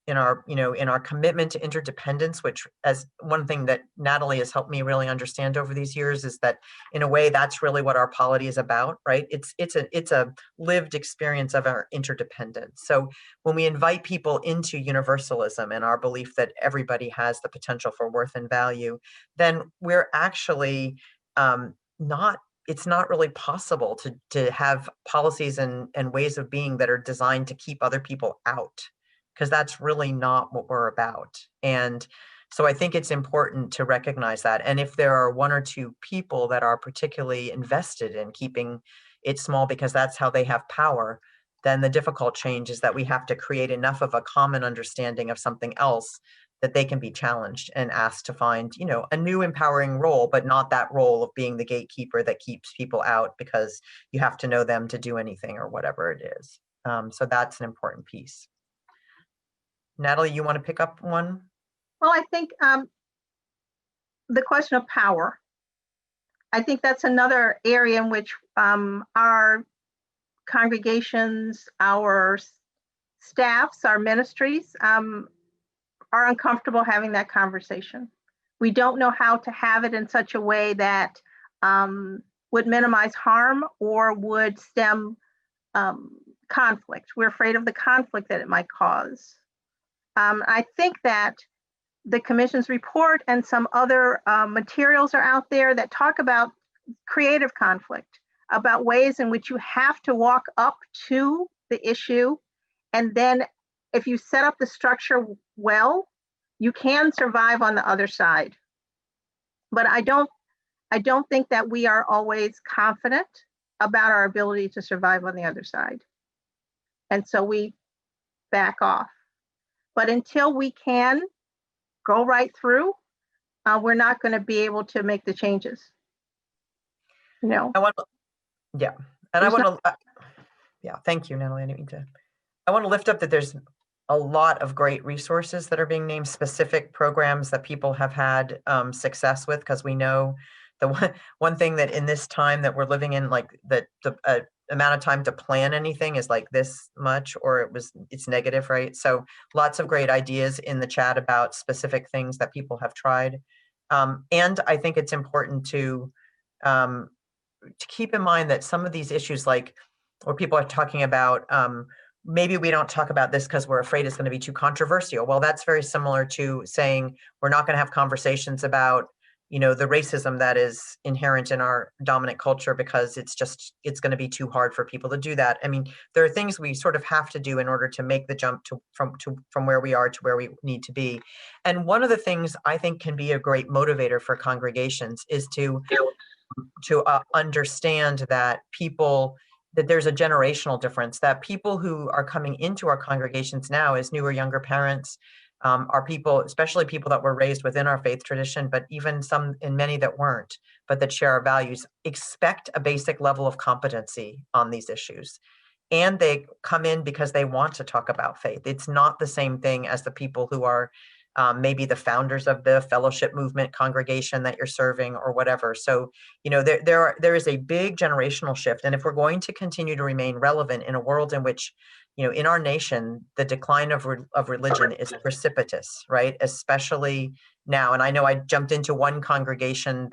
in our commitment to interdependence, which, as one thing that Natalie has helped me really understand over these years, is that in a way that's really what our polity is about, right? It's a lived experience of our interdependence. So when we invite people into universalism and our belief that everybody has the potential for worth and value, then we're actually it's not really possible to have policies and ways of being that are designed to keep other people out, because that's really not what we're about. And so I think it's important to recognize that. And if there are one or two people that are particularly invested in keeping it small because that's how they have power, then the difficult change is that we have to create enough of a common understanding of something else that they can be challenged and asked to find, a new empowering role, but not that role of being the gatekeeper that keeps people out because you have to know them to do anything or whatever it is. So that's an important piece. Natalie, you want to pick up one? Well, I think the question of power, I think that's another area in which our congregations, our staffs, our ministries are uncomfortable having that conversation. We don't know how to have it in such a way that would minimize harm or would stem conflict. We're afraid of the conflict that it might cause. I think that the Commission's report and some other materials are out there that talk about creative conflict, about ways in which you have to walk up to the issue and then if you set up the structure well, you can survive on the other side. But I don't think that we are always confident about our ability to survive on the other side. And so we back off. But until we can go right through, we're not going to be able to make the changes. You know? Yeah. And I want to, yeah, thank you, Natalie. I didn't mean to. I want to lift up that there's a lot of great resources that are being named, specific programs that people have had success with, because we know the one thing that in this time that we're living in, like the amount of time to plan anything is like this much, or it's negative, right? So lots of great ideas in the chat about specific things that people have tried. And I think it's important to keep in mind that some of these issues, like where people are talking about, maybe we don't talk about this because we're afraid it's going to be too controversial. Well, that's very similar to saying we're not going to have conversations about, you know, the racism that is inherent in our dominant culture because it's going to be too hard for people to do that. I mean, there are things we sort of have to do in order to make the jump from where we are to where we need to be. And one of the things I think can be a great motivator for congregations is to understand that there's a generational difference, that people who are coming into our congregations now as newer, younger parents are people, especially people that were raised within our faith tradition, but even some and many that weren't, but that share our values, expect a basic level of competency on these issues. And they come in because they want to talk about faith. It's not the same thing as the people who are maybe the founders of the fellowship movement congregation that you're serving or whatever. So, you know, there is a big generational shift. And if we're going to continue to remain relevant in a world in which, you know, in our nation, the decline of religion is precipitous, right? Especially now. And I know I jumped into one congregation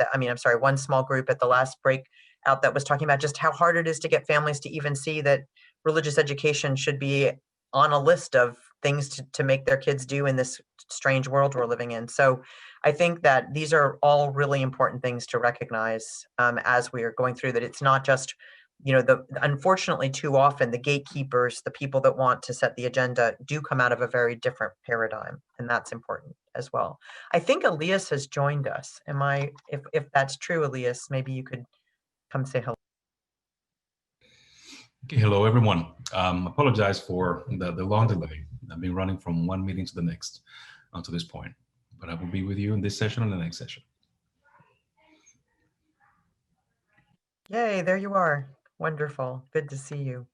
one small group at the last break out that was talking about just how hard it is to get families to even see that religious education should be on a list of things to make their kids do in this strange world we're living in. So I think that these are all really important things to recognize as we are going through that. It's not just, you know, unfortunately too often the gatekeepers, the people that want to set the agenda do come out of a very different paradigm. And that's important as well. I think Elias has joined us. If that's true, Elias, maybe you could come say hello. Okay, hello everyone. Apologize for the long delay. I've been running from one meeting to the next to this point, but I will be with you in this session and the next session. Yay, there you are. Wonderful. Good to see you.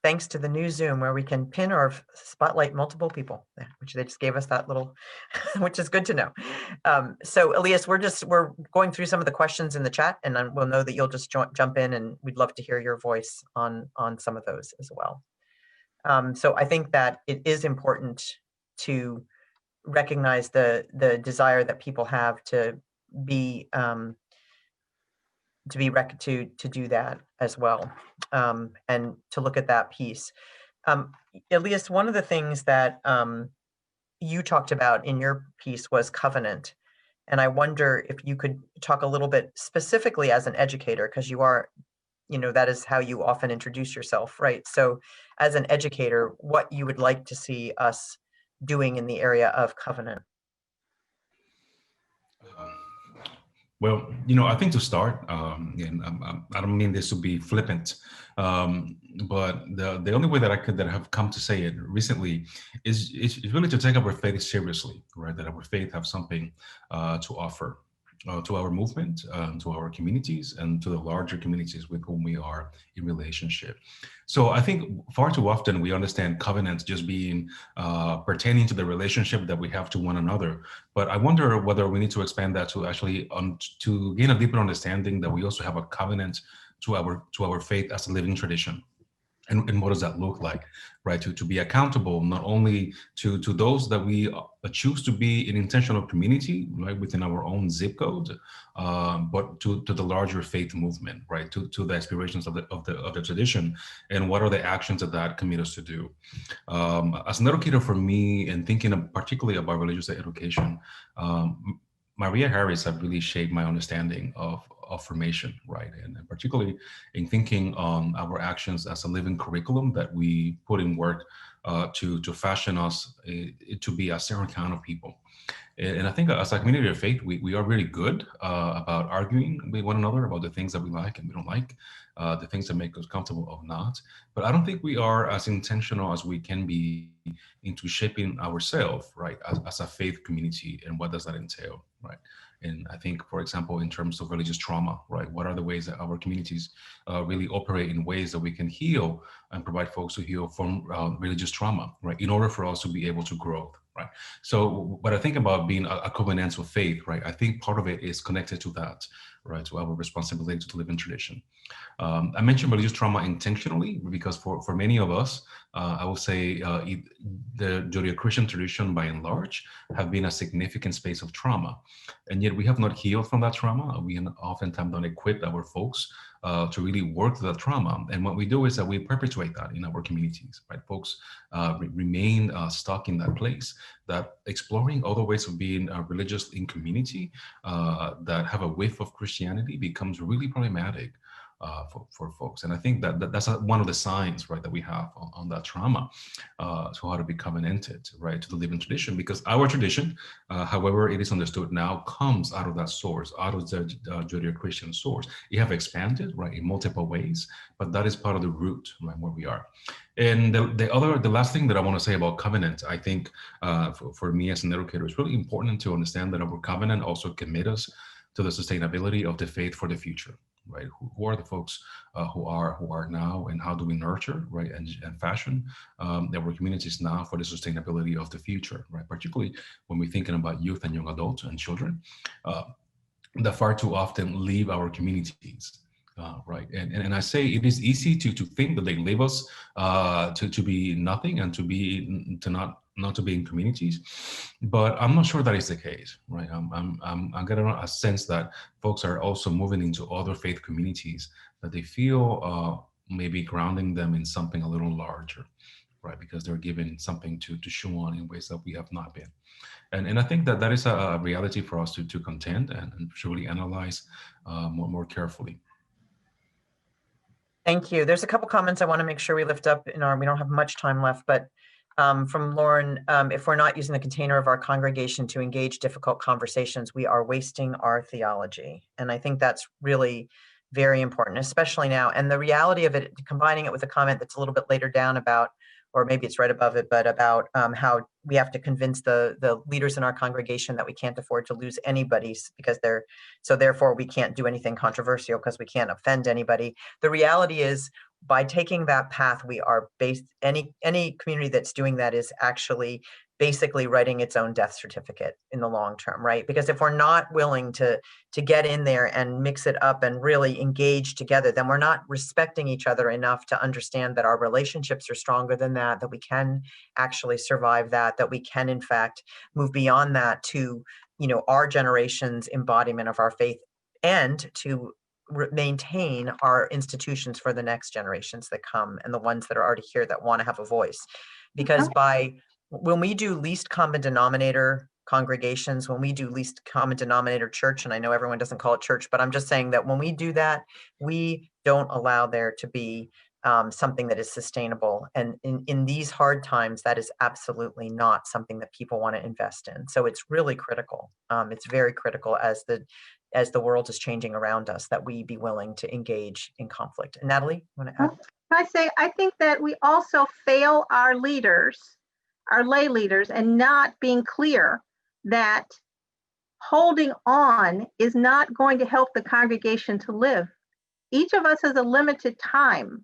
Thanks to the new Zoom where we can pin or spotlight multiple people, which they just gave us that little, which is good to know. So Elias, we're going through some of the questions in the chat, and then we'll know that you'll just jump in, and we'd love to hear your voice on some of those as well. So I think that it is important to recognize the desire that people have to be to do that as well, and to look at that piece. Elias, one of the things that you talked about in your piece was covenant, and I wonder if you could talk a little bit specifically as an educator, because you are, you know, that is how you often introduce yourself, right? So as an educator, what you would like to see us doing in the area of covenant. Well, you know, I think to start, and I don't mean this to be flippant, but the only way that I have come to say it recently is really to take our faith seriously, right? That our faith have something to offer to our movement, to our communities, and to the larger communities with whom we are in relationship. So I think far too often we understand covenants just being pertaining to the relationship that we have to one another. But I wonder whether we need to expand that to actually to gain a deeper understanding that we also have a covenant to our faith as a living tradition. And what does that look like, right? To be accountable not only to those that we choose to be in intentional community, right, within our own zip code, but to the larger faith movement, right, to the aspirations of the tradition, and what are the actions that commit us to do. As an educator, for me, and thinking particularly about religious education, Maria Harris have really shaped my understanding of of formation, right? And particularly in thinking on our actions as a living curriculum that we put in work to fashion us to be a certain kind of people. And I think as a community of faith, we are really good about arguing with one another about the things that we like and we don't like, the things that make us comfortable or not. But I don't think we are as intentional as we can be into shaping ourselves, right, as a faith community. And what does that entail, right? And I think, for example, in terms of religious trauma, right, what are the ways that our communities really operate in ways that we can heal and provide folks to heal from religious trauma, right, in order for us to be able to grow, right? So what I think about being a covenantal faith, right, I think part of it is connected to that, right, to our responsibility to live in tradition. I mentioned religious trauma intentionally because for many of us, I will say the Judeo-Christian tradition by and large have been a significant space of trauma. And yet we have not healed from that trauma. We oftentimes don't equip our folks to really work through that trauma. And what we do is that we perpetuate that in our communities, right? Folks remain stuck in that place, that exploring other ways of being religious in community that have a whiff of Christianity becomes really problematic. For folks. And I think that's one of the signs, right, that we have on that trauma, so how to be covenanted, right, to the living tradition, because our tradition, however it is understood now, comes out of that source, out of the Judeo-Christian source. It have expanded, right, in multiple ways, but that is part of the root, right, where we are. And the last thing that I want to say about covenant, I think for me as an educator, it's really important to understand that our covenant also commit us to the sustainability of the faith for the future. Right? Who are the folks who are now, and how do we nurture, right, and fashion our communities now for the sustainability of the future, right? Particularly when we're thinking about youth and young adults and children that far too often leave our communities. Right, and I say it is easy to think that they leave us to be nothing and to not to be in communities, but I'm not sure that is the case, right? I'm getting a sense that folks are also moving into other faith communities that they feel maybe grounding them in something a little larger, right? Because they're given something to chew on in ways that we have not been. And I think that is a reality for us to contend and to really analyze more carefully. Thank you. There's a couple comments I want to make sure we lift up we don't have much time left, but from Lauren, if we're not using the container of our congregation to engage difficult conversations, we are wasting our theology. And I think that's really very important, especially now. And the reality of it, combining it with a comment that's a little bit later down about, or maybe it's right above it, but about how we have to convince the leaders in our congregation that we can't afford to lose anybody because so therefore we can't do anything controversial because we can't offend anybody. The reality is, by taking that path, we are any community that's doing that is actually basically writing its own death certificate in the long term, right? Because if we're not willing to get in there and mix it up and really engage together, then we're not respecting each other enough to understand that our relationships are stronger than that we can actually survive that we can in fact move beyond that to, our generation's embodiment of our faith, and to maintain our institutions for the next generations that come and the ones that are already here that want to have a voice. Because when we do least common denominator congregations, when we do least common denominator church, and I know everyone doesn't call it church, but I'm just saying that when we do that, we don't allow there to be something that is sustainable. And in these hard times, that is absolutely not something that people want to invest in. So it's really critical. It's very critical as the world is changing around us, that we be willing to engage in conflict. And Natalie, you want to add? I think that we also fail our leaders, our lay leaders, and not being clear that holding on is not going to help the congregation to live. Each of us has a limited time.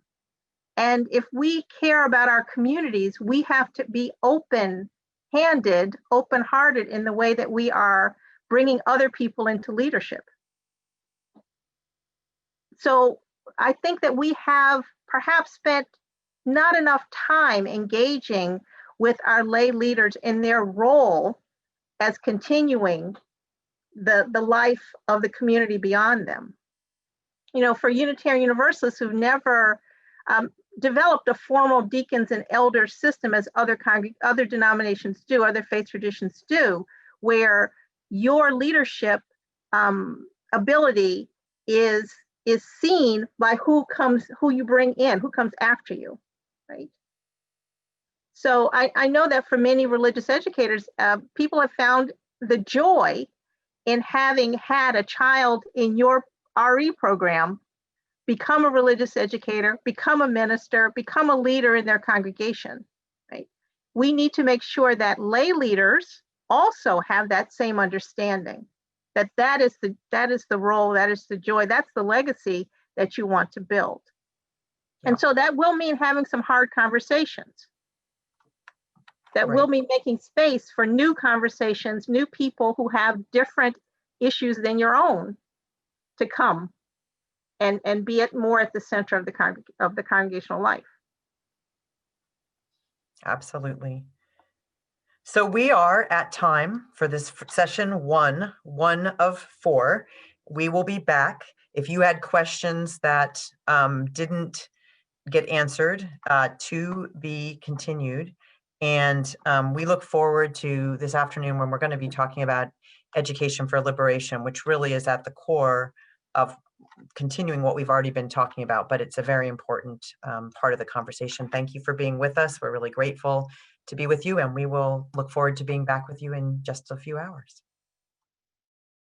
And if we care about our communities, we have to be open-handed, open-hearted in the way that we are bringing other people into leadership. So I think that we have perhaps spent not enough time engaging with our lay leaders in their role as continuing the life of the community beyond them. For Unitarian Universalists who've never developed a formal deacons and elders system as other denominations do, other faith traditions do, where your leadership ability is seen by who you bring in, who comes after you, right? So I know that for many religious educators, people have found the joy in having had a child in your RE program become a religious educator, become a minister, become a leader in their congregation, right? We need to make sure that lay leaders also have that same understanding, that is the role, that is the joy, that's the legacy that you want to build. Yeah. And so that will mean having some hard conversations. That will mean making space for new conversations, new people who have different issues than your own to come and be more at the center of the congregational life. Absolutely. So we are at time for this session one of 4. We will be back. If you had questions that didn't get answered, to be continued. And we look forward to this afternoon when we're going to be talking about education for liberation, which really is at the core of continuing what we've already been talking about, but it's a very important part of the conversation. Thank you for being with us. We're really grateful to be with you, and we will look forward to being back with you in just a few hours.